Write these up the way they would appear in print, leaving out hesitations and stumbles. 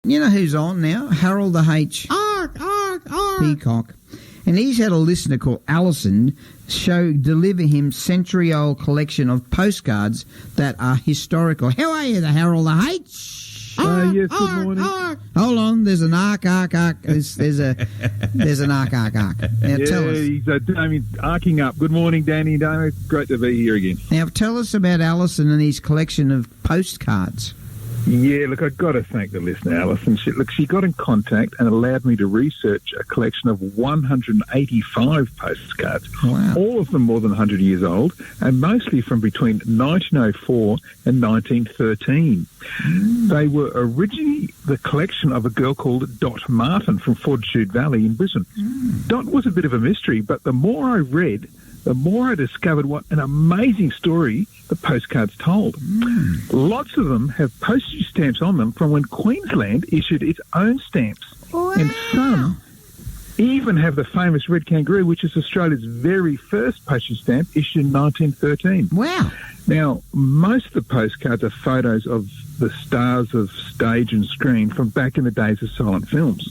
You know who's on now? Harold the H. Peacock. And he's had a listener called Alison deliver him century-old collection of postcards that are historical. How are you, the Harold the H? Yes, good morning. Hold on, there's an arc. There's an arc. Now tell us. He's Damien arcing up. Good morning, Danny and Damo. Great to be here again. Now tell us about Alison and his collection of postcards. Yeah, look, I've got to thank the listener, Alison. She got in contact and allowed me to research a collection of 185 postcards. Wow. All of them more than 100 years old, and mostly from between 1904 and 1913. They were originally the collection of a girl called Dot Martin from Fortitude Valley in Brisbane. Dot was a bit of a mystery, but the more I read, the more I discovered what an amazing story the postcards told. Lots of them have postage stamps on them from when Queensland issued its own stamps. Wow. And some even have the famous red kangaroo, which is Australia's very first postage stamp, issued in 1913. Wow. Now, most of the postcards are photos of the stars of stage and screen from back in the days of silent films.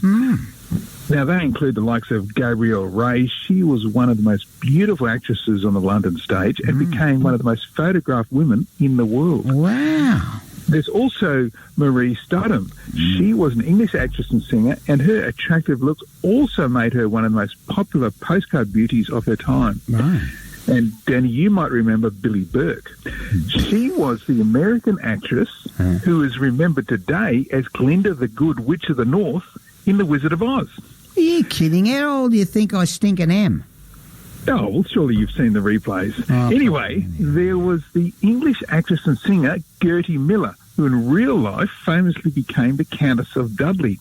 Now, they include the likes of Gabrielle Ray. She was one of the most beautiful actresses on the London stage and became one of the most photographed women in the world. Wow. There's also Marie Studham. She was an English actress and singer, and her attractive looks also made her one of the most popular postcard beauties of her time. Right. And, Danny, you might remember Billie Burke. She was the American actress who is remembered today as Glinda the Good Witch of the North in The Wizard of Oz. Are you kidding? How old do you think I stink and am? Oh, well, surely you've seen the replays. Anyway, there was the English actress and singer Gertie Miller, who in real life famously became the Countess of Dudley.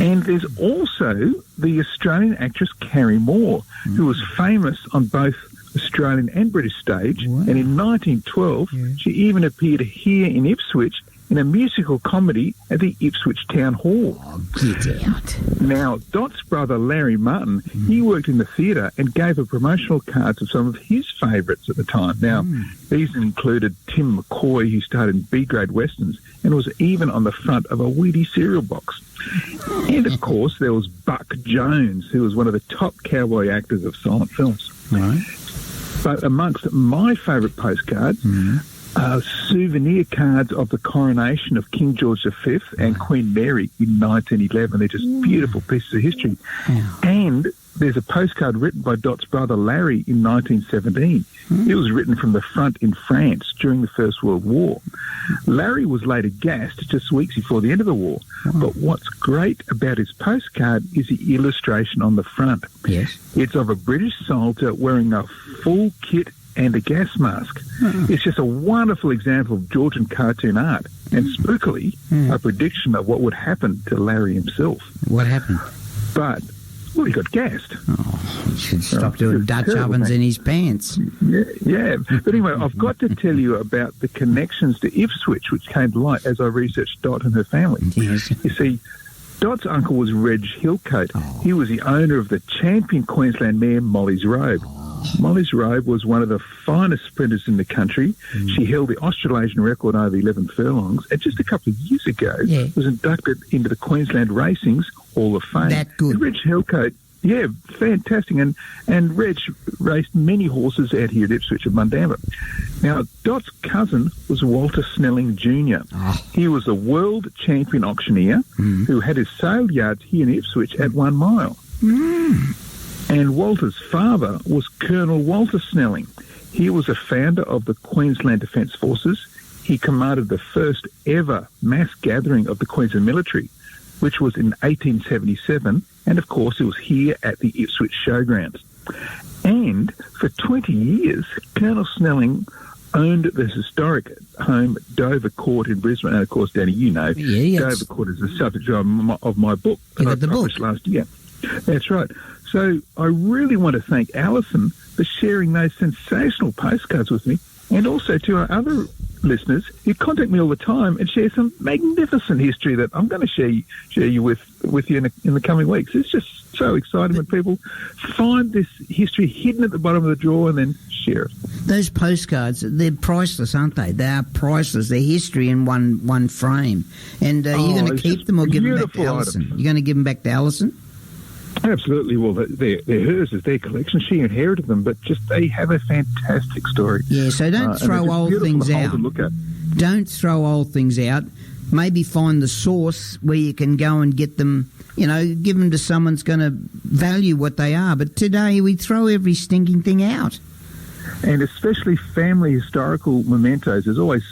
And there's also the Australian actress Carrie Moore, who was famous on both Australian and British stage. Wow. And in 1912, she even appeared here in Ipswich in a musical comedy at the Ipswich Town Hall. Oh, get out. Now, Dot's brother, Larry Martin, he worked in the theatre and gave her promotional cards of some of his favourites at the time. Now, these included Tim McCoy, who starred in B-grade westerns and was even on the front of a Wheaties cereal box. And, of course, there was Buck Jones, who was one of the top cowboy actors of silent films. Right. But amongst my favourite postcards souvenir cards of the coronation of King George V and Queen Mary in 1911. They're just beautiful pieces of history. And there's a postcard written by Dot's brother Larry in 1917. It was written from the front in France during the First World War. Larry was later gassed just weeks before the end of the war. But what's great about his postcard is the illustration on the front. Yes. It's of a British soldier wearing a full kit and a gas mask. It's just a wonderful example of Georgian cartoon art and spookily a prediction of what would happen to Larry himself. What happened? But, well, he got gassed. Oh, he should stop doing Dutch ovens in his pants. Yeah. But anyway, I've got to tell you about the connections to Ipswich, which came to light as I researched Dot and her family. Yes. You see, Dot's uncle was Reg Hillcoat. He was the owner of the champion Queensland mare Molly's Robe. Molly's Robe was one of the finest sprinters in the country. She held the Australasian record over 11 furlongs, and just a couple of years ago was inducted into the Queensland Racing's Hall of Fame. That good. And Reg Hillcoat, yeah, fantastic. And Reg raced many horses out here at Ipswich and Bundamba. Now, Dot's cousin was Walter Snelling Jr. He was a world champion auctioneer who had his sale yards here in Ipswich at 1 mile. And Walter's father was Colonel Walter Snelling. He was a founder of the Queensland Defence Forces. He commanded the first ever mass gathering of the Queensland military, which was in 1877. And, of course, it was here at the Ipswich Showgrounds. And for 20 years, Colonel Snelling owned the historic home Dover Court in Brisbane. And, of course, Danny, you know, Dover Court is the subject of my book that I published last year. That's right. So I really want to thank Alison for sharing those sensational postcards with me, and also to our other listeners, you contact me all the time and share some magnificent history that I'm going to share you with you in the coming weeks. It's just so exciting when people find this history hidden at the bottom of the drawer and then share it. Those postcards, they're priceless, aren't they? They are priceless. They're history in one frame. And you're going to keep them or give them back to Alison? You're going to give them back to Alison? Absolutely. Well, they're hers. It's their collection. She inherited them, but just they have a fantastic story. Yeah, so don't throw old things out. Don't throw old things out. Maybe find the source where you can go and get them, give them to someone who's going to value what they are. But today we throw every stinking thing out. And especially family historical mementos. There's always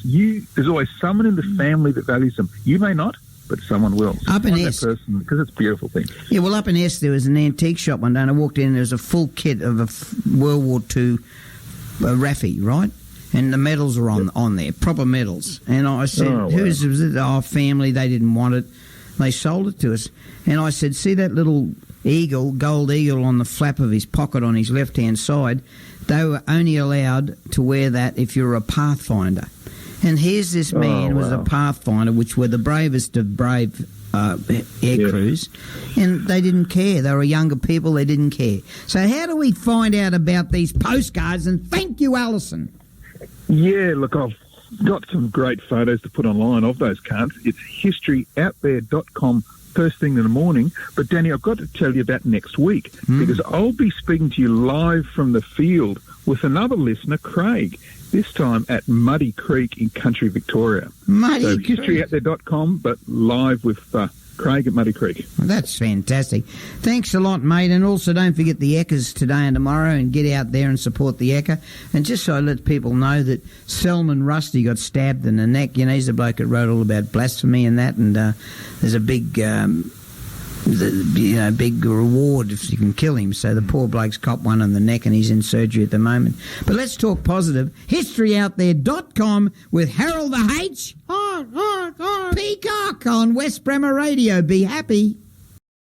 someone in the family that values them. You may not, but someone will. So up in S, because it's a beautiful thing. Yeah, well, up in S there was an antique shop one day, and I walked in and there was a full kit of a World War II Raffy, right? And the medals were on there, proper medals. And I said, whose was it? Our family, they didn't want it. They sold it to us. And I said, see that little eagle, gold eagle on the flap of his pocket on his left-hand side? They were only allowed to wear that if you were a pathfinder. And here's this man was a pathfinder, which were the bravest of brave air crews, and they didn't care. They were younger people, they didn't care. So how do we find out about these postcards? And thank you, Alison. Yeah, look, I've got some great photos to put online of those cards. It's historyouthere.com first thing in the morning. But, Danny, I've got to tell you about next week because I'll be speaking to you live from the field with another listener, Craig, this time at Muddy Creek in country Victoria. Historyouthere.com, but live with Craig at Muddy Creek. Well, that's fantastic. Thanks a lot, mate. And also don't forget the Eckers today and tomorrow and get out there and support the Ecker. And just so I let people know that Selman Rusty got stabbed in the neck. He's the bloke that wrote all about blasphemy and that. And there's a big... big reward if you can kill him. So the poor bloke's copped one on the neck and he's in surgery at the moment. But let's talk positive. Historyouthere.com with Harold the H. Peacock on West Bremer Radio. Be happy.